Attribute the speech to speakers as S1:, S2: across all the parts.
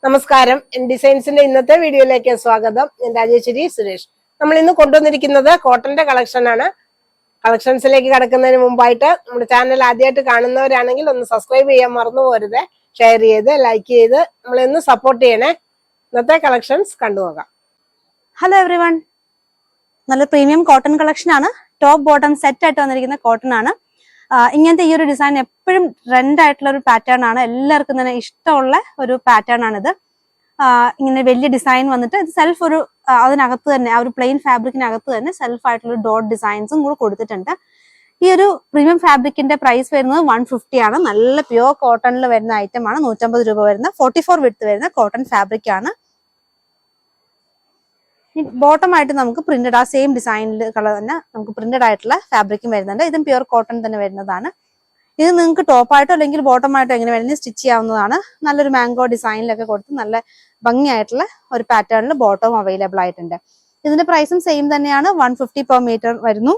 S1: നമസ്കാരം. ഡിസൈൻസിന്റെ ഇന്നത്തെ വീഡിയോയിലേക്ക് സ്വാഗതം. ഞാൻ രാജേശ്വരി സുരേഷ്. നമ്മൾ ഇന്ന് കൊണ്ടുവന്നിരിക്കുന്നത് കോട്ടന്റെ കളക്ഷൻ ആണ്. കളക്ഷൻസിലേക്ക് കടക്കുന്നതിന് മുമ്പായിട്ട് നമ്മുടെ ചാനൽ ആദ്യമായിട്ട് കാണുന്നവരാണെങ്കിൽ ഒന്ന് സബ്സ്ക്രൈബ് ചെയ്യാൻ മറന്നു പോരുത്. ഷെയർ ചെയ്ത് ലൈക്ക് ചെയ്ത് നമ്മളൊന്ന് സപ്പോർട്ട് ചെയ്യണേ. ഇന്നത്തെ കളക്ഷൻസ് കണ്ടുപോകാം.
S2: ഹലോ എവ്രി വൺ, നല്ല പ്രീമിയം കോട്ടൺ കളക്ഷൻ ആണ്. ടോപ്പ് ബോട്ടം സെറ്റ് ആയിട്ട് വന്നിരിക്കുന്ന കോട്ടൺ ആണ്. ഇങ്ങനത്തെ ഈ ഒരു ഡിസൈൻ എപ്പോഴും ട്രെൻഡ് ആയിട്ടുള്ള ഒരു പാറ്റേൺ ആണ്. എല്ലാവർക്കും തന്നെ ഇഷ്ടമുള്ള ഒരു പാറ്റേൺ ആണിത്. ഇങ്ങനെ വലിയ ഡിസൈൻ വന്നിട്ട് ഇത് സെൽഫ് ഒരു അതിനകത്ത് തന്നെ ആ ഒരു പ്ലെയിൻ ഫാബ്രിക്കിനകത്ത് തന്നെ സെൽഫ് ആയിട്ടുള്ള ഡോട്ട് ഡിസൈൻസും കൂടെ കൊടുത്തിട്ടുണ്ട്. ഈ ഒരു പ്രീമിയം ഫാബ്രിക്കിന്റെ പ്രൈസ് വരുന്നത് 150 ആണ്. നല്ല പ്യുവർ കോട്ടണിൽ വരുന്ന ഐറ്റം ആണ്. 150 രൂപ വരുന്ന 44 വിഡ്ത്ത് വരുന്ന കോട്ടൺ ഫാബ്രിക് ആണ്. ബോട്ടം ആയിട്ട് നമുക്ക് പ്രിന്റഡ് ആ സെയിം ഡിസൈനിൽ കളർ തന്നെ നമുക്ക് പ്രിന്റഡ് ആയിട്ടുള്ള ഫാബ്രിക്കും വരുന്നുണ്ട്. ഇതും പ്യുവർ കോട്ടൺ തന്നെ വരുന്നതാണ്. ഇത് നിങ്ങൾക്ക് ടോപ്പായിട്ടോ അല്ലെങ്കിൽ ബോട്ടം ആയിട്ടോ എങ്ങനെ വേണമെങ്കിൽ സ്റ്റിച്ച് ചെയ്യാവുന്നതാണ്. നല്ലൊരു മാംഗോ ഡിസൈനിലൊക്കെ കൊടുത്ത് നല്ല ഭംഗിയായിട്ടുള്ള ഒരു പാറ്റേണിൽ ബോട്ടം അവൈലബിൾ ആയിട്ടുണ്ട്. ഇതിന്റെ പ്രൈസും സെയിം തന്നെയാണ്. 150 പെർ മീറ്റർ വരുന്നു.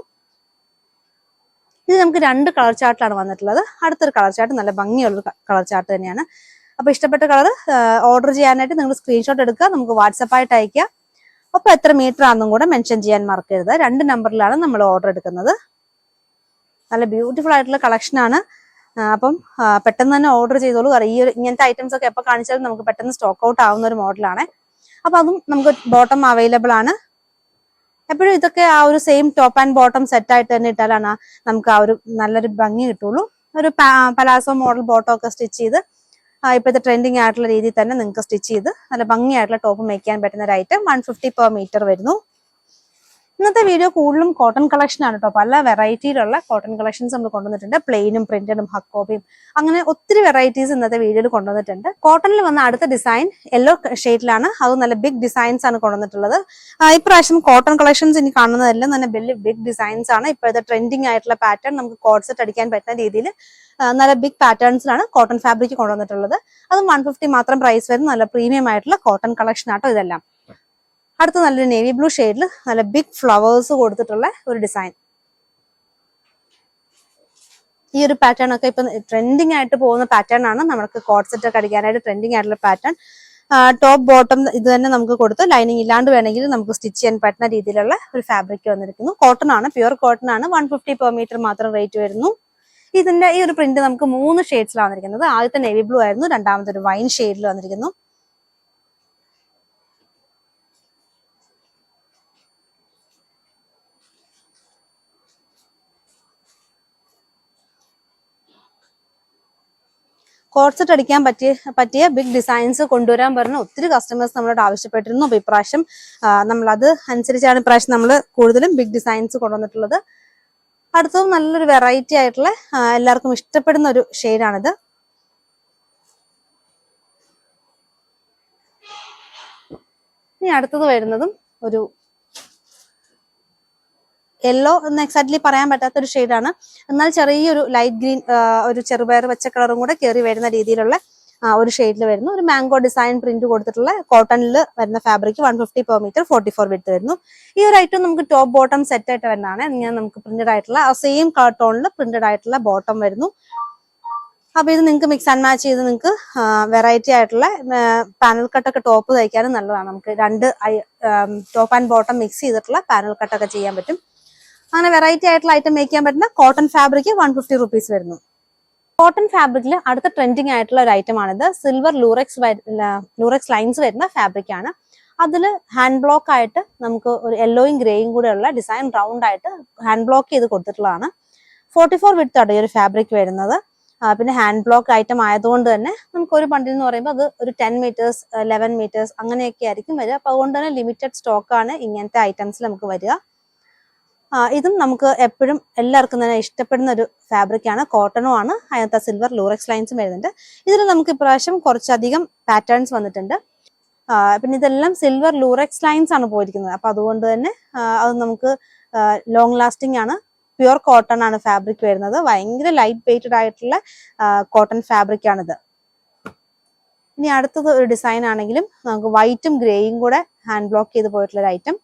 S2: ഇത് നമുക്ക് 2 കളർ ചാർട്ടിലാണ് വന്നിട്ടുള്ളത്. അടുത്തൊരു കളർ ചാർട്ട് നല്ല ഭംഗിയുള്ള കളർ ചാർട്ട് തന്നെയാണ്. അപ്പൊ ഇഷ്ടപ്പെട്ട കളർ ഓർഡർ ചെയ്യാനായിട്ട് നിങ്ങൾ സ്ക്രീൻഷോട്ട് എടുക്കുക, നമുക്ക് വാട്സപ്പായിട്ട് അയക്കുക. അപ്പൊ എത്ര മീറ്റർ ആണെന്നും കൂടെ മെൻഷൻ ചെയ്യാൻ മറക്കരുത്. 2 നമ്പറിലാണ് നമ്മൾ ഓർഡർ എടുക്കുന്നത്. നല്ല ബ്യൂട്ടിഫുൾ ആയിട്ടുള്ള കളക്ഷൻ ആണ്. അപ്പം പെട്ടെന്ന് തന്നെ ഓർഡർ ചെയ്തോളൂ. ഈ ഒരു ഇങ്ങനത്തെ ഐറ്റംസ് ഒക്കെ എപ്പോൾ കാണിച്ചാലും നമുക്ക് പെട്ടെന്ന് സ്റ്റോക്ക് ഔട്ട് ആവുന്ന ഒരു മോഡലാണ്. അപ്പൊ അതും നമുക്ക് ബോട്ടം അവൈലബിൾ ആണ്. എപ്പോഴും ഇതൊക്കെ ആ ഒരു same top and bottom set ആയിട്ട് തന്നെ ഇട്ടാലാണ് നമുക്ക് ആ ഒരു നല്ലൊരു ഭംഗി കിട്ടുള്ളൂ. ഒരു പലാസോ മോഡൽ ബോട്ടം ഒക്കെ സ്റ്റിച്ച് ചെയ്ത് ഇപ്പോഴത്തെ ട്രെൻഡിങ് ആയിട്ടുള്ള രീതിയിൽ തന്നെ നിങ്ങൾക്ക് സ്റ്റിച്ച് ചെയ്ത് നല്ല ഭംഗിയായിട്ടുള്ള ടോപ്പ് മേക്ക് ചെയ്യാൻ പറ്റുന്ന ഒരു ഐറ്റം. 150 പെർ മീറ്റർ വരുന്നു. ഇന്നത്തെ വീഡിയോ കൂടുതലും കോട്ടൺ കളക്ഷൻ ആണ് കേട്ടോ. പല വെറൈറ്റിയിലുള്ള കോട്ടൺ കളക്ഷൻസ് നമ്മൾ കൊണ്ടുവന്നിട്ടുണ്ട്. പ്ലെയിനും പ്രിന്റഡും ഹക്കോബയും അങ്ങനെ ഒത്തിരി വെറൈറ്റീസ് ഇന്നത്തെ വീഡിയോയിൽ കൊണ്ടുവന്നിട്ടുണ്ട്. കോട്ടണിൽ വന്ന അടുത്ത ഡിസൈൻ യെല്ലോ ഷെയ്ഡിലാണ്. അത് നല്ല ബിഗ് ഡിസൈൻസ് ആണ് കൊണ്ടുവന്നിട്ടുള്ളത്. ഇപ്രാവശ്യം കോട്ടൺ കളക്ഷൻസ് ഇനി കാണുന്നതെല്ലാം തന്നെ വലിയ ബിഗ് ഡിസൈൻസ് ആണ്. ഇപ്പോഴത്തെ ട്രെൻഡിങ് ആയിട്ടുള്ള പാറ്റേൺ നമുക്ക് കോഡ് സെറ്റ് അടിക്കാൻ പറ്റുന്ന രീതിയിൽ നല്ല ബിഗ് പാറ്റേൺസിലാണ് കോട്ടൺ ഫാബ്രിക് കൊണ്ടുവന്നിട്ടുള്ളത്. അതും 150 മാത്രം പ്രൈസ് വരുന്ന നല്ല പ്രീമിയം ആയിട്ടുള്ള കോട്ടൺ കളക്ഷൻ ആട്ടോ ഇതെല്ലാം. അടുത്ത നല്ലൊരു നേവി ബ്ലൂ ഷെയ്ഡിൽ നല്ല ബിഗ് ഫ്ലവേഴ്സ് കൊടുത്തിട്ടുള്ള ഒരു ഡിസൈൻ. ഈ ഒരു പാറ്റേൺ ഒക്കെ ഇപ്പൊ ട്രെൻഡിങ് ആയിട്ട് പോകുന്ന പാറ്റേൺ ആണ്. നമുക്ക് കോഡ് സെറ്റ് ഒക്കെ അടിക്കാനായിട്ട് ട്രെൻഡിങ് ആയിട്ടുള്ള പാറ്റേൺ. ടോപ്പ് ബോട്ടം ഇത് തന്നെ നമുക്ക് കൊടുത്ത് ലൈനിങ് ഇല്ലാണ്ട് വേണമെങ്കിൽ നമുക്ക് സ്റ്റിച്ച് ചെയ്യാൻ പറ്റുന്ന രീതിയിലുള്ള ഒരു ഫാബ്രിക് വന്നിരിക്കുന്നു. കോട്ടൺ ആണ്, പ്യുവർ കോട്ടൺ ആണ്. 150 പെർ മീറ്റർ മാത്രം റേറ്റ് വരുന്നു. ഇതിന്റെ ഈ ഒരു പ്രിന്റ് നമുക്ക് 3 ഷെയ്ഡ്സിലാണ് വന്നിരിക്കുന്നത്. ആദ്യത്തെ നേവി ബ്ലൂ ആയിരുന്നു, രണ്ടാമത്തെ ഒരു വൈൻ ഷെയ്ഡിൽ വന്നിരിക്കുന്നു. കോർസെറ്റ് അടിക്കാൻ പറ്റിയ ബിഗ് ഡിസൈൻസ് കൊണ്ടുവരാൻ പറഞ്ഞ ഒത്തിരി കസ്റ്റമേഴ്സ് നമ്മളോട് ആവശ്യപ്പെട്ടിരുന്നു. അപ്പൊ ഇപ്രാവശ്യം നമ്മളത് അനുസരിച്ചാണ് ഇപ്രാവശ്യം നമ്മൾ കൂടുതലും ബിഗ് ഡിസൈൻസ് കൊണ്ടുവന്നിട്ടുള്ളത്. അടുത്തതും നല്ലൊരു വെറൈറ്റി ആയിട്ടുള്ള എല്ലാവർക്കും ഇഷ്ടപ്പെടുന്ന ഒരു ഷെയ്ഡാണിത്. ഇനി അടുത്തത് വരുന്നതും ഒരു യെല്ലോ എന്ന് എക്സാക്ട്ലി പറയാൻ പറ്റാത്ത ഒരു ഷെയ്ഡാണ്. എന്നാൽ ചെറിയൊരു ലൈറ്റ് ഗ്രീൻ ഒരു ചെറുപയർ പച്ച കളറും കൂടെ കയറി വരുന്ന രീതിയിലുള്ള ഒരു ഷെയ്ഡിൽ വരുന്നു. ഒരു മാംഗോ ഡിസൈൻ പ്രിന്റ് കൊടുത്തിട്ടുള്ള കോട്ടണിൽ വരുന്ന ഫാബ്രിക്. 150 പെർ മീറ്റർ 44 വിഡ്ത്ത് വരുന്നു. ഈ ഒരു ഐറ്റം നമുക്ക് ടോപ്പ് ബോട്ടം സെറ്റ് ആയിട്ട് വരുന്നതാണ്. ഇങ്ങനെ നമുക്ക് പ്രിന്റഡ് ആയിട്ടുള്ള ആ സെയിം കളർ ടോണിൽ പ്രിന്റഡ് ആയിട്ടുള്ള ബോട്ടം വരുന്നു. അപ്പൊ ഇത് നിങ്ങൾക്ക് മിക്സ് ആൻഡ് മാച്ച് ചെയ്ത് നിങ്ങൾക്ക് വെറൈറ്റി ആയിട്ടുള്ള പാനൽ കട്ടൊക്കെ ടോപ്പ് തയ്ക്കാനും നല്ലതാണ്. നമുക്ക് 2 ടോപ്പ് ആൻഡ് ബോട്ടം മിക്സ് ചെയ്തിട്ടുള്ള പാനൽ കട്ടൊക്കെ ചെയ്യാൻ പറ്റും. അങ്ങനെ വെറൈറ്റി ആയിട്ടുള്ള ഐറ്റം മേക്ക് ചെയ്യാൻ പറ്റുന്ന കോട്ടൺ ഫാബ്രിക് 150 റുപ്പീസ് വരുന്നു. കോട്ടൺ ഫാബ്രിക്കിൽ അടുത്ത ട്രെൻഡിങ് ആയിട്ടുള്ള ഒരു ഐറ്റം ആണിത്. സിൽവർ ലൂറക്സ് ലൈൻസ് വരുന്ന ഫാബ്രിക് ആണ്. അതിൽ ഹാൻഡ് ബ്ലോക്ക് ആയിട്ട് നമുക്ക് ഒരു യെല്ലോയും ഗ്രേയും കൂടെ ഉള്ള ഡിസൈൻ റൗണ്ട് ആയിട്ട് ഹാൻഡ് ബ്ലോക്ക് ചെയ്ത് കൊടുത്തിട്ടുള്ളതാണ്. 44 വിഡ്ത്ത് ആണ് ഈ ഒരു ഫാബ്രിക് വരുന്നത്. പിന്നെ ഹാൻഡ് ബ്ലോക്ക് ഐറ്റം ആയതുകൊണ്ട് തന്നെ നമുക്ക് ഒരു ബണ്ടിൽ എന്ന് പറയുമ്പോൾ അത് ഒരു 10 മീറ്റേഴ്സ് 11 മീറ്റേഴ്സ് അങ്ങനെയൊക്കെ ആയിരിക്കും വരിക. അപ്പൊ അതുകൊണ്ട് തന്നെ ലിമിറ്റഡ് സ്റ്റോക്കാണ് ഇങ്ങനത്തെ ഐറ്റംസിൽ നമുക്ക് വരിക. ഇതും നമുക്ക് എപ്പോഴും എല്ലാവർക്കും തന്നെ ഇഷ്ടപ്പെടുന്ന ഒരു ഫാബ്രിക് ആണ്. കോട്ടണും ആണ്. അതിനകത്ത് സിൽവർ ലൂറക്സ് ലൈൻസും വരുന്നുണ്ട്. ഇതിൽ നമുക്ക് ഇപ്രാവശ്യം കുറച്ചധികം പാറ്റേൺസ് വന്നിട്ടുണ്ട്. പിന്നെ ഇതെല്ലാം സിൽവർ ലൂറക്സ് ലൈൻസ് ആണ് പോയിരിക്കുന്നത്. അപ്പൊ അതുകൊണ്ട് തന്നെ അത് നമുക്ക് ലോങ് ലാസ്റ്റിംഗ് ആണ്. പ്യുവർ കോട്ടൺ ആണ് ഫാബ്രിക് വരുന്നത്. ഭയങ്കര ലൈറ്റ് വെയ്റ്റഡ് ആയിട്ടുള്ള കോട്ടൺ ഫാബ്രിക് ആണിത്. ഇനി അടുത്തത് ഒരു ഡിസൈൻ ആണെങ്കിലും നമുക്ക് വൈറ്റും ഗ്രേയും കൂടെ ഹാൻഡ് ബ്ലോക്ക് ചെയ്ത് പോയിട്ടുള്ള ഒരു ഐറ്റം.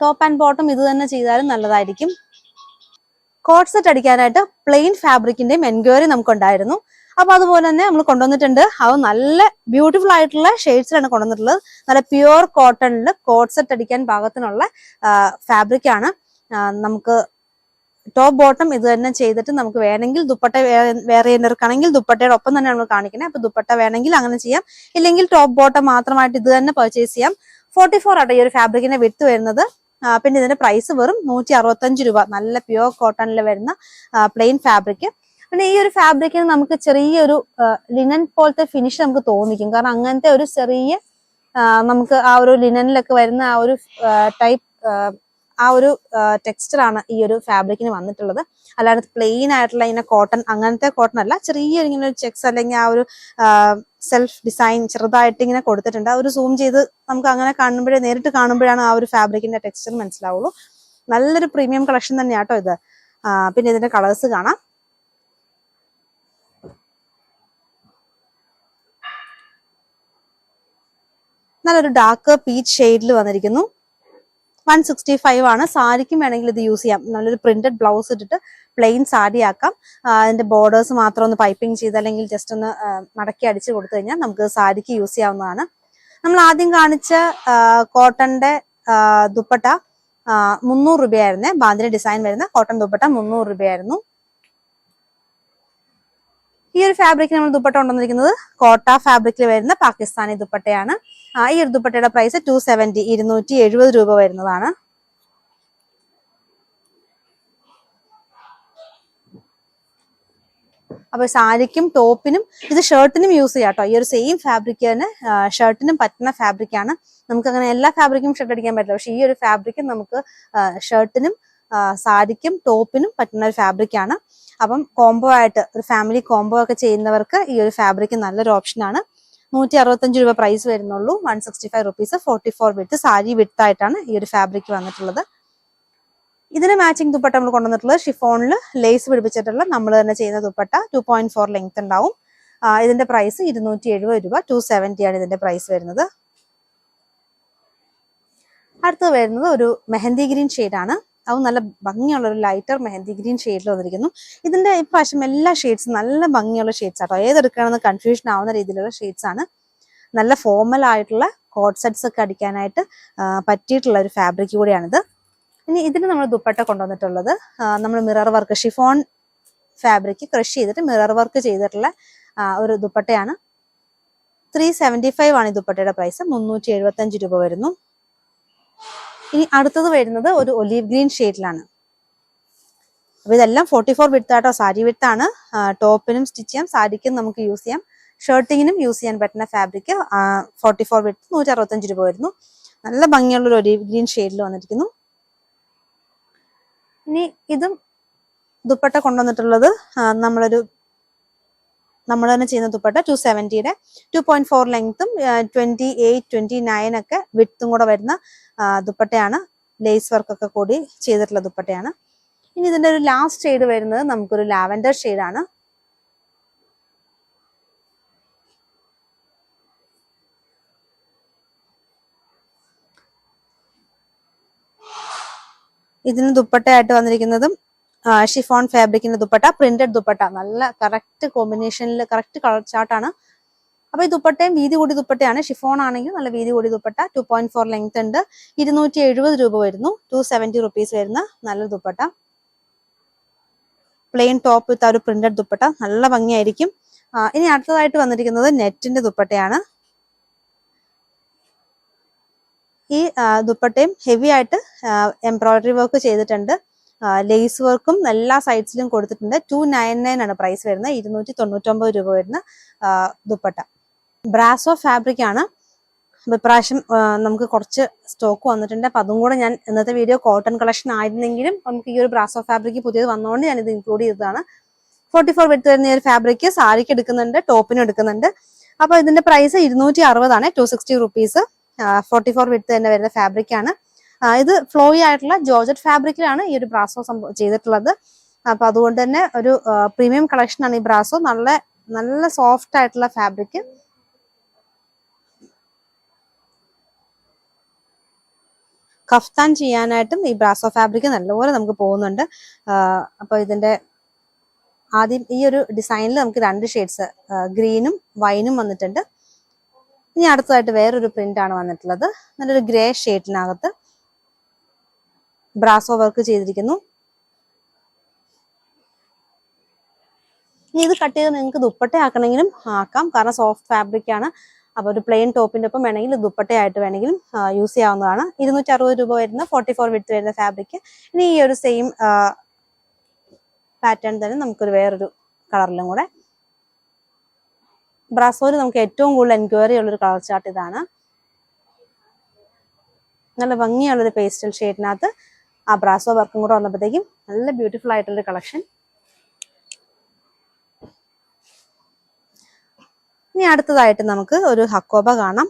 S2: ടോപ്പ് ആൻഡ് ബോട്ടം ഇത് തന്നെ ചെയ്താലും നല്ലതായിരിക്കും. കോട്ട് സെറ്റ് അടിക്കാനായിട്ട് പ്ലെയിൻ ഫാബ്രിക്കിന്റെയും എൻക്വയറി നമുക്കുണ്ടായിരുന്നു. അപ്പൊ അതുപോലെ തന്നെ നമ്മൾ കൊണ്ടുവന്നിട്ടുണ്ട്. അത് നല്ല ബ്യൂട്ടിഫുൾ ആയിട്ടുള്ള ഷെയ്ഡ്സിലാണ് കൊണ്ടുവന്നിട്ടുള്ളത്. നല്ല പ്യുവർ കോട്ടണിൽ കോട്ട് സെറ്റ് അടിക്കാൻ പാകത്തിനുള്ള ഫാബ്രിക് ആണ്. നമുക്ക് ടോപ്പ് ബോട്ടം ഇത് തന്നെ ചെയ്തിട്ട് നമുക്ക് വേണമെങ്കിൽ ദുപ്പട്ട വേറെ ചെയ്യുന്നവർക്കാണെങ്കിൽ ദുപ്പട്ടയുടെ ഒപ്പം തന്നെ നമ്മൾ കാണിക്കണേ. അപ്പൊ ദുപ്പട്ട വേണമെങ്കിൽ അങ്ങനെ ചെയ്യാം, ഇല്ലെങ്കിൽ ടോപ്പ് ബോട്ടം മാത്രമായിട്ട് ഇത് തന്നെ പർച്ചേസ് ചെയ്യാം. 44 ആട്ടോ ഈ ഒരു ഫാബ്രിക്കിന്റെ വിഡ്ത്ത് വരുന്നത്. പിന്നെ ഇതിന്റെ പ്രൈസ് വെറും 165 രൂപ. നല്ല പ്യുവർ കോട്ടണിൽ വരുന്ന പ്ലെയിൻ ഫാബ്രിക്. പിന്നെ ഈ ഒരു ഫാബ്രിക്കിന് നമുക്ക് ചെറിയൊരു ലിനൻ പോലത്തെ ഫിനിഷ് നമുക്ക് തോന്നിക്കും. കാരണം അങ്ങനത്തെ ഒരു ചെറിയ നമുക്ക് ആ ഒരു ലിനനിലൊക്കെ വരുന്ന ആ ഒരു ടൈപ്പ് ആ ഒരു ടെക്സ്ചർ ആണ് ഈ ഒരു ഫാബ്രിക്കിന് വന്നിട്ടുള്ളത്. അല്ലാതെ പ്ലെയിൻ ആയിട്ടുള്ള ഇങ്ങനെ കോട്ടൺ അങ്ങനത്തെ കോട്ടൺ അല്ല. ചെറിയൊരു ഇങ്ങനെ ഒരു ചെക്സ് അല്ലെങ്കിൽ ആ ഒരു സെൽഫ് ഡിസൈൻ ചെറുതായിട്ട് ഇങ്ങനെ കൊടുത്തിട്ടുണ്ട്. ആ ഒരു സൂം ചെയ്ത് നമുക്ക് അങ്ങനെ കാണുമ്പോഴേ നേരിട്ട് കാണുമ്പോഴാണ് ആ ഒരു ഫാബ്രിക്കിന്റെ ടെക്സ്ചർ മനസ്സിലാവുള്ളൂ. നല്ലൊരു പ്രീമിയം കളക്ഷൻ തന്നെയാട്ടോ ഇത്. പിന്നെ ഇതിന്റെ കളേഴ്സ് കാണാം. നല്ലൊരു ഡാർക്ക് പീച്ച് ഷെയ്ഡിൽ വന്നിരിക്കുന്നു. 165 ആണ്. സാരിക്കും വേണമെങ്കിൽ ഇത് യൂസ് ചെയ്യാം. നല്ലൊരു പ്രിന്റഡ് ബ്ലൗസ് ഇട്ടിട്ട് പ്ലെയിൻ സാരി ആക്കാം. അതിന്റെ ബോർഡേഴ്സ് മാത്രം ഒന്ന് പൈപ്പിംഗ് ചെയ്ത് അല്ലെങ്കിൽ ജസ്റ്റ് ഒന്ന് മടക്കി അടിച്ച് കൊടുത്തു കഴിഞ്ഞാൽ നമുക്ക് സാരിക്ക് യൂസ് ചെയ്യാവുന്നതാണ്. നമ്മൾ ആദ്യം കാണിച്ച കോട്ടന്റെ ദുപ്പട്ട 300 രൂപയായിരുന്നേ. ബാന്തിനി ഡിസൈൻ വരുന്ന കോട്ടൺ ദുപ്പട്ട 300 രൂപയായിരുന്നു. ഈ ഒരു ഫാബ്രിക് നമ്മൾ ദുപ്പട്ട കൊണ്ടുവന്നിരിക്കുന്നത് കോട്ട ഫാബ്രിക്കിൽ വരുന്ന പാകിസ്ഥാനി ദുപ്പട്ടയാണ്. ഈ ഒരു ദുപ്പട്ടയുടെ പ്രൈസ് 270 270 രൂപ വരുന്നതാണ്. അപ്പൊ സാരിക്കും ടോപ്പിനും ഇത് ഷർട്ടിനും യൂസ് ചെയ്യാം കേട്ടോ. ഈ ഒരു സെയിം ഫാബ്രിക് തന്നെ ഷർട്ടിനും പറ്റുന്ന ഫാബ്രിക് ആണ്. നമുക്ക് അങ്ങനെ എല്ലാ ഫാബ്രിക്കും ഷർട്ട് അടിക്കാൻ പറ്റില്ല. പക്ഷെ ഈ ഒരു ഫാബ്രിക് നമുക്ക് ഷർട്ടിനും സാരിക്കും ടോപ്പിനും പറ്റുന്ന ഒരു ഫാബ്രിക് ആണ്. അപ്പം കോംബോ ആയിട്ട് ഒരു ഫാമിലി കോംബോ ഒക്കെ ചെയ്യുന്നവർക്ക് ഈ ഒരു ഫാബ്രിക് നല്ലൊരു ഓപ്ഷൻ ആണ്. 165 രൂപ പ്രൈസ് വരുന്നുള്ളൂ. 165 റുപ്പീസ്. 44 വിത്ത് സാരി വിത്ത് ആയിട്ടാണ് ഈ ഒരു ഫാബ്രിക് വന്നിട്ടുള്ളത്. ഇതിന് മാച്ചിങ് ദുപ്പട്ട നമ്മൾ കൊണ്ടുവന്നിട്ടുള്ളത് ഷിഫോണിൽ ലേസ് പിടിപ്പിച്ചിട്ടുള്ള നമ്മൾ തന്നെ ചെയ്യുന്ന ദുപ്പട്ട 2.4 ലെങ്ത് ഉണ്ടാവും. ഇതിന്റെ പ്രൈസ് 270 രൂപ. 270 ആണ് ഇതിന്റെ പ്രൈസ് വരുന്നത്. അടുത്തത് വരുന്നത് ഒരു മെഹന്തി ഗ്രീൻ ഷെയ്ഡാണ്. അത് നല്ല ഭംഗിയുള്ള ഒരു ലൈറ്റർ മെഹന്തി ഗ്രീൻ ഷെയ്ഡിൽ വന്നിരിക്കുന്നു. ഇതിന്റെ ഇപ്രാവശ്യം എല്ലാ ഷെയ്ഡ്സും നല്ല ഭംഗിയുള്ള ഷെയ്ഡ്സ് ആട്ടോ. ഏതെടുക്കണമെന്ന് കൺഫ്യൂഷൻ ആവുന്ന രീതിയിലുള്ള ഷെയ്ഡ്സ് ആണ്. നല്ല ഫോമൽ ആയിട്ടുള്ള കോട്ട് സെറ്റ്സ് ഒക്കെ അടിക്കാനായിട്ട് പറ്റിയിട്ടുള്ള ഒരു ഫാബ്രിക് കൂടിയാണിത്. ഇനി ഇതിന് നമ്മൾ ദുപ്പട്ട കൊണ്ടുവന്നിട്ടുള്ളത് നമ്മൾ mirror work chiffon fabric crush ചെയ്തിട്ട് മിറർ വർക്ക് ചെയ്തിട്ടുള്ള ഒരു ദുപ്പട്ടയാണ്. 375 ആണ് ഈ ദുപ്പട്ടയുടെ പ്രൈസ്. 375 രൂപ വരുന്നു. ഇനി അടുത്തത് വരുന്നത് ഒരു ഒലീവ് ഗ്രീൻ ഷെയ്ഡിലാണ്. അപ്പൊ ഇതെല്ലാം 44 വിഡ്ത്ത് ആട്ടോ. സാരി വിഡ്ത്ത് ആണ്. ടോപ്പിനും സ്റ്റിച്ച് ചെയ്യാം, സാരിക്കും നമുക്ക് യൂസ് ചെയ്യാം, ഷർട്ടിങ്ങിനും യൂസ് ചെയ്യാൻ പറ്റുന്ന ഫാബ്രിക്. 44 വിഡ്ത്ത് 165 രൂപ വരുന്നു. നല്ല ഭംഗിയുള്ള ഒരു ഒലീവ് ഗ്രീൻ ഷെയ്ഡിൽ വന്നിരിക്കുന്നു. ഇനി ഇതും ദുപ്പട്ട കൊണ്ടുവന്നിട്ടുള്ളത് നമ്മൾ തന്നെ ചെയ്യുന്ന ദുപ്പട്ട 270യുടെ 2.4 ലെങ്ത്തും 28 29 ഒക്കെ വിഡ്ത്തും കൂടെ വരുന്ന ദുപ്പട്ടയാണ്. ലേസ് വർക്ക് ഒക്കെ കൂടി ചെയ്തിട്ടുള്ള ദുപ്പട്ടയാണ്. ഇനി ഇതിന്റെ ഒരു ലാസ്റ്റ് ഷെയ്ഡ് വരുന്നത് നമുക്കൊരു ലാവൻഡർ ഷെയ്ഡാണ്. ഇതിന് ദുപ്പട്ടയായിട്ട് വന്നിരിക്കുന്നതും ഷിഫോൺ ഫാബ്രിക്കിന്റെ ദുപ്പട്ട, പ്രിന്റഡ് ദുപ്പട്ട, നല്ല കറക്റ്റ് കോമ്പിനേഷനിൽ കറക്റ്റ് കളർ ചാർട്ടാണ്. അപ്പൊ ഈ ദുപ്പട്ടയും വീതി കൂടി ദുപ്പട്ടയാണ്. ഷിഫോൺ ആണെങ്കിൽ നല്ല വീതി കൂടി ദുപ്പട്ട. 2.4 ലെങ്ത് ഉണ്ട്. 270 രൂപ വരുന്നു. 270 റുപ്പീസ് വരുന്ന നല്ല ദുപ്പട്ട. പ്ലെയിൻ ടോപ്പ് വിത്ത് ആ ഒരു പ്രിന്റഡ് ദുപ്പട്ട നല്ല ഭംഗിയായിരിക്കും. ഇനി അടുത്തതായിട്ട് വന്നിരിക്കുന്നത് നെറ്റിന്റെ ദുപ്പട്ടയാണ്. ഈ ദുപ്പട്ടയും ഹെവി ആയിട്ട് എംബ്രോയിഡറി വർക്ക് ചെയ്തിട്ടുണ്ട്. ലേസ് വർക്കും എല്ലാ സൈഡ്സിലും കൊടുത്തിട്ടുണ്ട്. 299 ആണ് പ്രൈസ് വരുന്നത്. 299 രൂപ വരുന്ന ദുപ്പട്ട. ബ്രാസോ ഫാബ്രിക് ആണ്. ഇപ്രാവശ്യം നമുക്ക് കുറച്ച് സ്റ്റോക്ക് വന്നിട്ടുണ്ട്. അപ്പൊ അതും കൂടെ ഞാൻ ഇന്നത്തെ വീഡിയോ കോട്ടൺ കളക്ഷൻ ആയിരുന്നെങ്കിലും നമുക്ക് ഈ ഒരു ബ്രാസോ ഫാബ്രിക് പുതിയത് വന്നുകൊണ്ട് ഞാൻ ഇത് ഇൻക്ലൂഡ് ചെയ്തതാണ്. 44 വിഡ്ത്ത് വരുന്ന ഈ ഒരു ഫാബ്രിക് സാരിക്ക് എടുക്കുന്നുണ്ട്, ടോപ്പിനും എടുക്കുന്നുണ്ട്. അപ്പൊ ഇതിന്റെ പ്രൈസ് 260 ആണ്. 260 റുപ്പീസ്. 44 വിഡ്ത്ത് തന്നെ വരുന്ന ഫാബ്രിക് ആണ്. ഇത് ഫ്ലോയി ആയിട്ടുള്ള ജോർജറ്റ് ഫാബ്രിക്കിലാണ് ഈ ഒരു ബ്രാസോ ചെയ്തിട്ടുള്ളത്. അപ്പൊ അതുകൊണ്ട് തന്നെ ഒരു പ്രീമിയം കളക്ഷൻ ആണ് ഈ ബ്രാസോ. നല്ല നല്ല സോഫ്റ്റ് ആയിട്ടുള്ള ഫാബ്രിക്. കഫ്താൻ ചെയ്യാനായിട്ടും ഈ ബ്രാസോ ഫാബ്രിക് നല്ലപോലെ നമുക്ക് പോകുന്നുണ്ട്. അപ്പൊ ഇതിന്റെ ആദ്യം ഈ ഒരു ഡിസൈനിൽ നമുക്ക് 2 ഷെയ്ഡ്സ് ഗ്രീനും വൈനും വന്നിട്ടുണ്ട്. ഇനി അടുത്തതായിട്ട് വേറൊരു പ്രിന്റ് ആണ് വന്നിട്ടുള്ളത്. നല്ലൊരു ഗ്രേ ഷെയ്ഡിനകത്ത് ബ്രാസോ വർക്ക് ചെയ്തിരിക്കുന്നു. ഇനി ഇത് കട്ട് ചെയ്ത് നിങ്ങൾക്ക് ദുപ്പട്ട ആക്കണമെങ്കിലും ആക്കാം, കാരണം സോഫ്റ്റ് ഫാബ്രിക് ആണ്. അപ്പൊ ഒരു പ്ലെയിൻ ടോപ്പിന്റെ ഒപ്പം വേണമെങ്കിൽ ദുപ്പട്ടയായിട്ട് വേണമെങ്കിലും യൂസ് ചെയ്യാവുന്നതാണ്. 260 രൂപ വരുന്ന 44 വിഡ്ത്ത് വരുന്ന ഫാബ്രിക്. ഇനി ഈ ഒരു സെയിം പാറ്റേൺ തന്നെ നമുക്കൊരു വേറൊരു കളറിലും കൂടെ. ബ്രാസോയിൽ നമുക്ക് ഏറ്റവും കൂടുതൽ എൻക്വയറി ഉള്ളൊരു കളർ ചാർട്ട് ഇതാണ്. നല്ല ഭംഗിയുള്ളൊരു പേസ്റ്റൽ ഷെയ്ഡിനകത്ത് ആ ബ്രാസോ വർക്കും കൂടെ വന്നപ്പോഴത്തേക്കും നല്ല ബ്യൂട്ടിഫുൾ ആയിട്ടുള്ളൊരു കളക്ഷൻ. ഇനി അടുത്തതായിട്ട് നമുക്ക് ഒരു ഹക്കോബ കാണാം.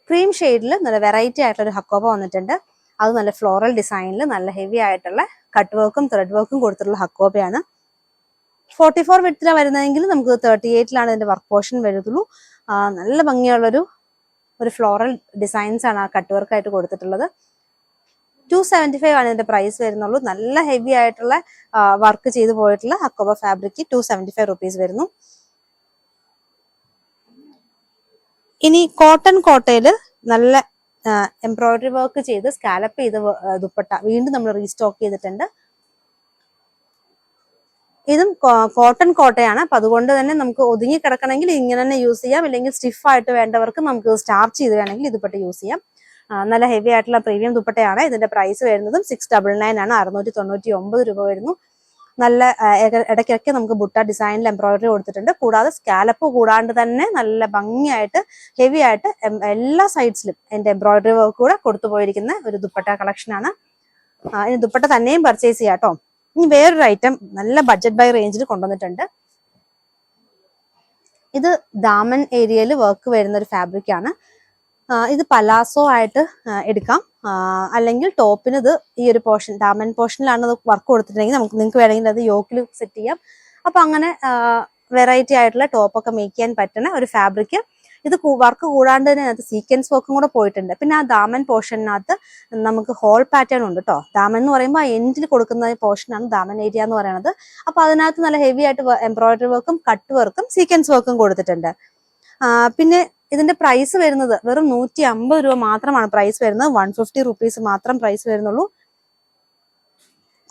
S2: ക്രീം ഷെയ്ഡിൽ നല്ല വെറൈറ്റി ആയിട്ടുള്ള ഒരു ഹക്കോബ വന്നിട്ടുണ്ട്. അത് നല്ല ഫ്ലോറൽ ഡിസൈനിൽ നല്ല ഹെവി ആയിട്ടുള്ള കട്ട് വർക്കും ത്രെഡ് വർക്കും കൊടുത്തിട്ടുള്ള ഹക്കോബയാണ്. 44 വിഡ്ത്തിലാണ് വരുന്നതെങ്കിൽ നമുക്ക് 38ലാണ് ഇതിന്റെ വർക്ക് പോർഷൻ വരുന്നുള്ളൂ. നല്ല ഭംഗിയുള്ളൊരു ഫ്ലോറൽ ഡിസൈൻസ് ആണ് ആ കട്ട് വർക്ക് ആയിട്ട് കൊടുത്തിട്ടുള്ളത്. 275 ആണ് ഇതിന്റെ പ്രൈസ് വരുന്നുള്ളൂ. നല്ല ഹെവി ആയിട്ടുള്ള വർക്ക് ചെയ്ത് പോയിട്ടുള്ള ഹക്കോബ ഫാബ്രിക് 275 റുപ്പീസ് വരുന്നു. ഇനി കോട്ടൺ കോട്ടയില് നല്ല എംബ്രോയിഡറി വർക്ക് ചെയ്ത് സ്കാലപ്പ് ചെയ്ത് ദുപ്പട്ട വീണ്ടും നമ്മൾ റീസ്റ്റോക്ക് ചെയ്തിട്ടുണ്ട്. ഇതും കോട്ടൺ കോട്ടയാണ്. അപ്പൊ അതുകൊണ്ട് തന്നെ നമുക്ക് ഒതുങ്ങി കിടക്കണമെങ്കിൽ ഇങ്ങനെ തന്നെ യൂസ് ചെയ്യാം, ഇല്ലെങ്കിൽ സ്റ്റിഫ് ആയിട്ട് വേണ്ടവർക്ക് നമുക്ക് സ്റ്റാർച്ച് ചെയ്ത് വേണമെങ്കിൽ ഈ ദുപ്പട്ട യൂസ് ചെയ്യാം. നല്ല ഹെവി ആയിട്ടുള്ള പ്രീമിയം ദുപ്പട്ടയാണ്. ഇതിന്റെ പ്രൈസ് വരുന്നതും 699 ആണ്, 699 രൂപ വരുന്നു. നല്ല ഇടയ്ക്കൊക്കെ നമുക്ക് ബുട്ട ഡിസൈനിൽ എംബ്രോയിഡറി കൊടുത്തിട്ടുണ്ട്. കൂടാതെ സ്കാലപ്പ് കൂടാണ്ട് തന്നെ നല്ല ഭംഗിയായിട്ട് ഹെവി ആയിട്ട് എല്ലാ സൈഡ്സിലും എന്റെ എംബ്രോയിഡറി വർക്ക് കൂടെ കൊടുത്തു പോയിരിക്കുന്ന ഒരു ദുപ്പട്ട കളക്ഷനാണ്. ഇനി ദുപ്പട്ട തന്നെയും പർച്ചേസ് ചെയ്യാം കേട്ടോ. ഇനി വേറൊരു ഐറ്റം നല്ല ബഡ്ജറ്റ് ബൈ റേഞ്ചിൽ കൊണ്ടുവന്നിട്ടുണ്ട്. ഇത് ദാമൻ ഏരിയയിൽ വർക്ക് വരുന്ന ഒരു ഫാബ്രിക് ആണ്. ഇത് പലാസോ ആയിട്ട് എടുക്കാം, അല്ലെങ്കിൽ ടോപ്പിന് ഇത് ഈ ഒരു പോർഷൻ ദാമൻ പോർഷനിലാണ് അത് വർക്ക് കൊടുത്തിട്ടുണ്ടെങ്കിൽ നിങ്ങൾക്ക് വേണമെങ്കിൽ അത് യോക്കിൽ സെറ്റ് ചെയ്യാം. അപ്പൊ അങ്ങനെ വെറൈറ്റി ആയിട്ടുള്ള ടോപ്പൊക്കെ മേക്ക് ചെയ്യാൻ പറ്റുന്ന ഒരു ഫാബ്രിക്. ഇത് വർക്ക് കൂടാണ്ട് തന്നെ അതിനകത്ത് സീക്വൻസ് വർക്കും കൂടെ പോയിട്ടുണ്ട്. പിന്നെ ആ ദാമൻ പോർഷനകത്ത് നമുക്ക് ഹോൾ പാറ്റേൺ ഉണ്ട് കേട്ടോ. ദാമൻ എന്ന് പറയുമ്പോൾ ആ എൻഡിൽ കൊടുക്കുന്ന പോർഷനാണ് ദാമൻ ഏരിയ എന്ന് പറയുന്നത്. അപ്പൊ അതിനകത്ത് നല്ല ഹെവി ആയിട്ട് എംബ്രോയിഡറി വർക്കും കട്ട് വർക്കും സീക്വൻസ് വർക്കും കൊടുത്തിട്ടുണ്ട്. പിന്നെ ഇതിന്റെ പ്രൈസ് വരുന്നത് വെറും 150 രൂപ മാത്രമാണ് പ്രൈസ് വരുന്നത്. 150 റുപ്പീസ് മാത്രം പ്രൈസ് വരുന്നുള്ളൂ.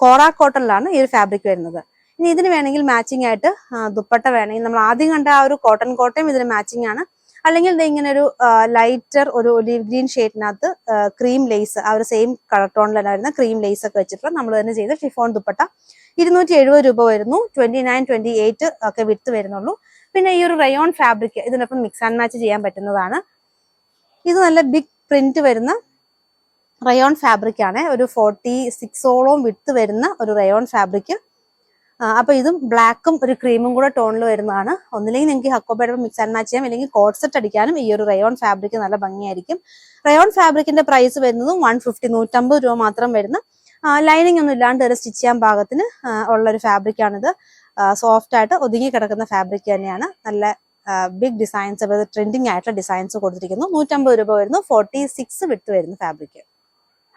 S2: കോറ കോട്ടണിലാണ് ഈ ഒരു ഫാബ്രിക് വരുന്നത്. ഇനി ഇതിന് വേണമെങ്കിൽ മാച്ചിങ് ആയിട്ട് ദുപ്പട്ട വേണമെങ്കിൽ നമ്മൾ ആദ്യം കണ്ട ആ ഒരു കോട്ടൺ കോട്ടയും ഇതിന് മാച്ചിങ് ആണ്. അല്ലെങ്കിൽ ഇങ്ങനെ ഒരു ലൈറ്റർ ഒരു ഒലിവ് ഗ്രീൻ ഷെയ്ഡിനകത്ത് ക്രീം ലേസ്, ആ ഒരു സെയിം കളർ ടോണിൽ തന്നെ വരുന്ന ക്രീം ലേസ് ഒക്കെ വെച്ചിട്ട് നമ്മൾ തന്നെ ചെയ്ത ഷിഫോൺ ദുപ്പട്ട 270 രൂപ വരുന്നു. 29, 28 ഒക്കെ വിട്ട് വരുന്നുള്ളൂ. പിന്നെ ഈ ഒരു റയോൺ ഫാബ്രിക് ഇതിനൊപ്പം മിക്സ് ആൻഡ് മാച്ച് ചെയ്യാൻ പറ്റുന്നതാണ്. ഇത് നല്ല ബിഗ് പ്രിന്റ് വരുന്ന റയോൺ ഫാബ്രിക് ആണ്. ഒരു 46ഓളം വിട്ട് വരുന്ന ഒരു റയോൺ ഫാബ്രിക്. അപ്പൊ ഇതും ബ്ലാക്കും ഒരു ക്രീമും കൂടെ ടോണിൽ വരുന്നതാണ്. ഒന്നില്ലെങ്കിൽ നിങ്ങൾക്ക് ഹക്കോബയുടെ മിക്സ് ആൻഡ് മാച്ച് ചെയ്യാം, അല്ലെങ്കിൽ കോഡ് സെറ്റ് അടിക്കാനും ഈ ഒരു റയോൺ ഫാബ്രിക് നല്ല ഭംഗിയായിരിക്കും. റയോൺ ഫാബ്രിക്കിന്റെ പ്രൈസ് വരുന്നതും 150, 150 രൂപ മാത്രം വരുന്ന ലൈനിങ് ഒന്നും ഇല്ലാണ്ട് ഒരു സ്റ്റിച്ച് ചെയ്യാൻ പാകത്തിന് ഉള്ള ഒരു ഫാബ്രിക് ആണിത്. സോഫ്റ്റ് ആയിട്ട് ഒതുങ്ങി കിടക്കുന്ന ഫാബ്രിക് തന്നെയാണ്. നല്ല ബിഗ് ഡിസൈൻസ്, ട്രെൻഡിങ് ആയിട്ടുള്ള ഡിസൈൻസ് കൊടുത്തിരിക്കുന്നു. 150 രൂപ വരുന്നു. 46 വിട്ട് വരുന്ന ഫാബ്രിക്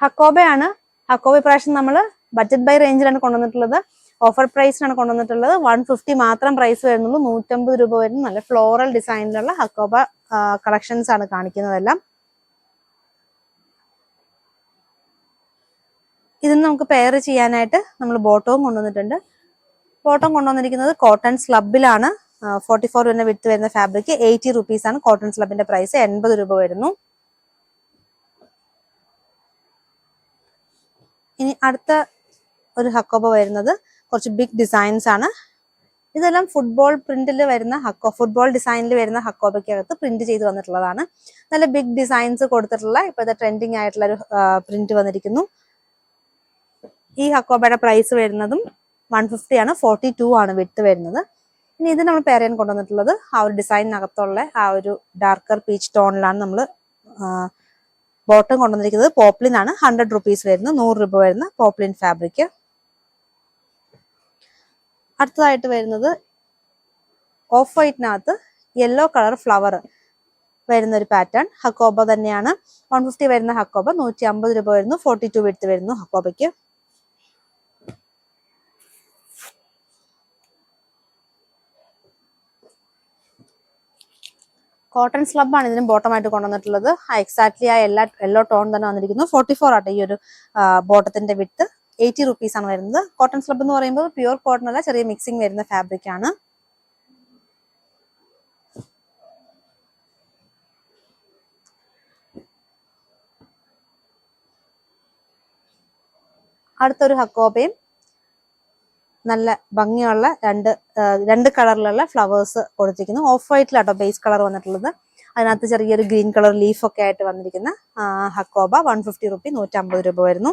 S2: ഹക്കോബയാണ്. ഹക്കോബ ഇപ്രാവശ്യം നമ്മൾ ബഡ്ജറ്റ് ബൈ റേഞ്ചിലാണ് കൊണ്ടുവന്നിട്ടുള്ളത്. ഓഫർ പ്രൈസിനാണ് കൊണ്ടുവന്നിട്ടുള്ളത്. 150 മാത്രം പ്രൈസ് വരുന്നുള്ളൂ. 150 രൂപ വരുന്നു. നല്ല ഫ്ലോറൽ ഡിസൈനിലുള്ള ഹക്കോബ കളക്ഷൻസ് ആണ് കാണിക്കുന്നതെല്ലാം. ഇതിന് നമുക്ക് പെയർ ചെയ്യാനായിട്ട് നമ്മൾ ബോട്ടവും കൊണ്ടുവന്നിട്ടുണ്ട്. ബോട്ടം കൊണ്ടുവന്നിരിക്കുന്നത് കോട്ടൺ സ്ലബിലാണ്. 44 വരുന്ന വിട്ട് വരുന്ന ഫാബ്രിക് 80 റുപ്പീസ് ആണ്. കോട്ടൺ സ്ലബിന്റെ പ്രൈസ് 80 രൂപ വരുന്നു. ഇനി അടുത്ത ഒരു ഹക്കോബ വരുന്നത് കുറച്ച് ബിഗ് ഡിസൈൻസ് ആണ്. ഇതെല്ലാം ഫുട്ബോൾ പ്രിന്റിൽ വരുന്ന ഫുട്ബോൾ ഡിസൈനിൽ വരുന്ന ഹക്കോബയ്ക്കകത്ത് പ്രിന്റ് ചെയ്ത് വന്നിട്ടുള്ളതാണ്. നല്ല ബിഗ് ഡിസൈൻസ് കൊടുത്തിട്ടുള്ള ഇപ്പോഴത്തെ ട്രെൻഡിങ് ആയിട്ടുള്ള ഒരു പ്രിന്റ് വന്നിരിക്കുന്നു. ഈ ഹക്കോബയുടെ പ്രൈസ് വരുന്നതും 150 ആണ്. 42 ആണ് വിട്ട് വരുന്നത്. ഇനി ഇത് നമ്മൾ പെയർ ചെയ്യാൻ കൊണ്ടുവന്നിട്ടുള്ളത് ആ ഒരു ഡിസൈനിനകത്തുള്ള ആ ഒരു ഡാർക്കർ പീച്ച് ടോണിലാണ് നമ്മൾ ബോട്ടം കൊണ്ടുവന്നിരിക്കുന്നത്. പോപ്ലിൻ ആണ്. 100 റുപ്പീസ് വരുന്നു. 100 രൂപ വരുന്ന പോപ്ലിൻ ഫാബ്രിക്. അടുത്തതായിട്ട് വരുന്നത് ഓഫ് വൈറ്റിനകത്ത് യെല്ലോ കളർ ഫ്ലവർ വരുന്ന ഒരു പാറ്റേൺ. ഹക്കോബ തന്നെയാണ്. 150 വരുന്ന ഹക്കോബ 150 രൂപ വരുന്നു. 42 വിഡ്ത്ത് വരുന്നു ഹക്കോബയ്ക്ക്. കോട്ടൺ സ്ലബ് ആണ് ഇതിന് ബോട്ടമായിട്ട് കൊണ്ടുവന്നിട്ടുള്ളത്. എക്സാക്ട്ലി ആ യെല്ലോ ടോൺ തന്നെ വന്നിരിക്കുന്നു. 44 ആട്ടെ ഈ ഒരു ബോട്ടത്തിന്റെ വിഡ്ത്ത്. 80 റുപ്പീസ് ആണ് വരുന്നത്. കോട്ടൺ സ്ലബ് എന്ന് പറയുമ്പോൾ പ്യുവർ കോട്ടൺ അല്ല, ചെറിയ മിക്സിംഗ് വരുന്ന ഫാബ്രിക് ആണ്. അടുത്തൊരു ഹക്കോബയും നല്ല ഭംഗിയുള്ള രണ്ട് കളറിലുള്ള ഫ്ലവേഴ്സ് കൊടുത്തിരിക്കുന്നു. ഓഫ് വൈറ്റിലാട്ടോ ബേസ് കളർ വന്നിട്ടുള്ളത്. അതിനകത്ത് ചെറിയൊരു ഗ്രീൻ കളർ ലീഫ് ഒക്കെ ആയിട്ട് വന്നിരിക്കുന്ന ഹക്കോബ 150 റുപ്പി 150 രൂപ വരുന്നു.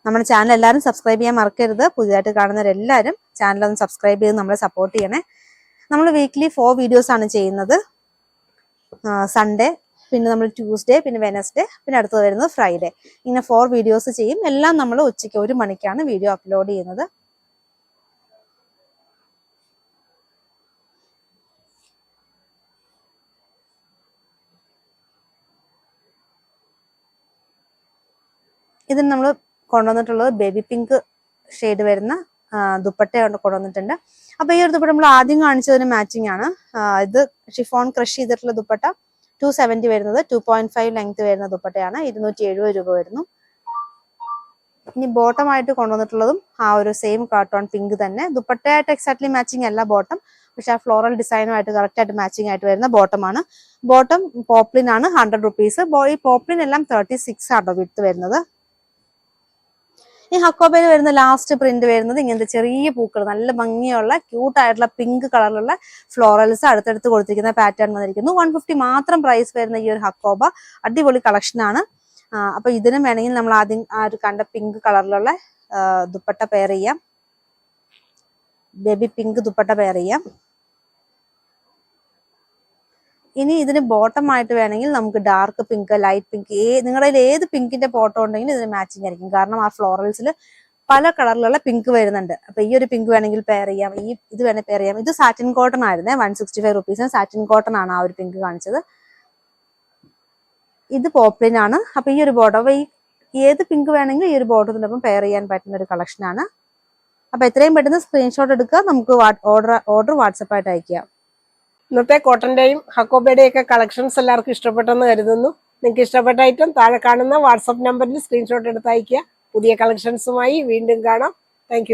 S2: നമ്മുടെ ചാനൽ എല്ലാവരും സബ്സ്ക്രൈബ് ചെയ്യാൻ മറക്കരുത്. പുതിയതായിട്ട് കാണുന്നവരെല്ലാവരും ചാനൽ ഒന്ന് സബ്സ്ക്രൈബ് ചെയ്ത് നമ്മളെ സപ്പോർട്ട് ചെയ്യണേ. നമ്മൾ വീക്ക്ലി 4 വീഡിയോസ് ആണ് ചെയ്യുന്നത്. സൺഡേ, പിന്നെ നമ്മൾ ട്യൂസ്ഡേ, പിന്നെ വെനസ്ഡേ, പിന്നെ അടുത്തത് വരുന്നത് ഫ്രൈഡേ. ഇങ്ങനെ 4 വീഡിയോസ് ചെയ്യും. എല്ലാം നമ്മൾ ഉച്ചയ്ക്ക് 1 മണിക്കാണ് വീഡിയോ അപ്ലോഡ് ചെയ്യുന്നത്. ഇതിന് നമ്മൾ കൊണ്ടുവന്നിട്ടുള്ളത് ബേബി പിങ്ക് ഷെയ്ഡ് വരുന്ന ദുപ്പട്ട കൊണ്ടുവന്നിട്ടുണ്ട്. അപ്പൊ ഈ ഒരു ദുപ്പട്ട നമ്മൾ ആദ്യം കാണിച്ചതിന് മാച്ചിങ് ആണ്. ഇത് ഷിഫോൺ ക്രഷ് ചെയ്തിട്ടുള്ള ദുപ്പട്ട 270 വരുന്നത്. 2.5 ലെങ്ത് വരുന്ന ദുപ്പട്ടയാണ്. 270 രൂപ വരുന്നു. ഇനി ബോട്ടമായിട്ട് കൊണ്ടുവന്നിട്ടുള്ളതും ആ ഒരു സെയിം കാർട്ടോൺ പിങ്ക് തന്നെ. ദുപ്പട്ടയായിട്ട് എക്സാക്ട്ലി മാച്ചിങ് അല്ല ബോട്ടം, പക്ഷെ ആ ഫ്ലോറൽ ഡിസൈനുമായിട്ട് കറക്റ്റ് ആയിട്ട് മാച്ചിങ് ആയിട്ട് വരുന്ന ബോട്ടമാണ്. ബോട്ടം പോപ്ലിൻ ആണ്. 100 റുപ്പീസ്. ഈ പോപ്ലിൻ എല്ലാം 36 ആട്ടോ വിട്ട് വരുന്നത്. ഈ ഹക്കോബയിൽ വരുന്ന ലാസ്റ്റ് പ്രിന്റ് വരുന്നത് ഇങ്ങനത്തെ ചെറിയ പൂക്കൾ, നല്ല ഭംഗിയുള്ള ക്യൂട്ട് ആയിട്ടുള്ള പിങ്ക് കളറിലുള്ള ഫ്ലോറൽസ് അടുത്തടുത്ത് കൊടുത്തിരിക്കുന്ന പാറ്റേൺ വന്നിരിക്കുന്നു. 150 മാത്രം പ്രൈസ് വരുന്ന ഈ ഒരു ഹക്കോബ അടിപൊളി കളക്ഷൻ ആണ്. അപ്പൊ ഇതിനും വേണമെങ്കിൽ നമ്മൾ ആദ്യം ആ ഒരു കണ്ട പിങ്ക് കളറിലുള്ള ദുപ്പട്ട പെയർ ചെയ്യാം. ബേബി പിങ്ക് ദുപ്പട്ട പെയർ ചെയ്യാം. ഇനി ഇതിന് ബോട്ടം ആയിട്ട് വേണമെങ്കിൽ നമുക്ക് ഡാർക്ക് പിങ്ക്, ലൈറ്റ് പിങ്ക്, നിങ്ങളുടെ ഏത് പിങ്കിന്റെ ബോട്ടം ഉണ്ടെങ്കിലും ഇതിന് മാച്ചിങ് ആയിരിക്കും. കാരണം ആ ഫ്ലോറൽസിൽ പല കളറിലുള്ള പിങ്ക് വരുന്നുണ്ട്. അപ്പൊ ഈ ഒരു പിങ്ക് വേണമെങ്കിൽ പെയർ ചെയ്യാം. ഇത് വേണമെങ്കിൽ പെയർ ചെയ്യാം. ഇത് സാറ്റിൻ കോട്ടൺ ആയിരുന്നേ. 165 റുപ്പീസിന് സാറ്റിൻ കോട്ടൺ ആണ് ആ ഒരു പിങ്ക് കാണിച്ചത്. ഇത് പോപ്ലിൻ ആണ്. അപ്പൊ ഈ ഒരു ബോട്ടം, അപ്പൊ ഏത് പിങ്ക് വേണമെങ്കിലും ഈ ഒരു ബോട്ടത്തിനൊപ്പം പെയർ ചെയ്യാൻ പറ്റുന്ന ഒരു കളക്ഷൻ ആണ്. അപ്പൊ എത്രയും പെട്ടെന്ന് സ്ക്രീൻഷോട്ട് എടുക്കുക. നമുക്ക് ഓർഡർ വാട്സപ്പായിട്ട് അയക്കാം.
S1: ഇന്നത്തെ കോട്ടന്റെയും ഹക്കോബയുടെയും ഒക്കെ കളക്ഷൻസ് എല്ലാവർക്കും ഇഷ്ടപ്പെട്ടെന്ന് കരുതുന്നു. നിങ്ങൾക്ക് ഇഷ്ടപ്പെട്ട ഐറ്റം താഴെ കാണുന്ന വാട്സപ്പ് നമ്പറിൽ സ്ക്രീൻഷോട്ട് എടുത്ത് അയക്കുക. പുതിയ കളക്ഷൻസുമായി വീണ്ടും കാണാം. താങ്ക്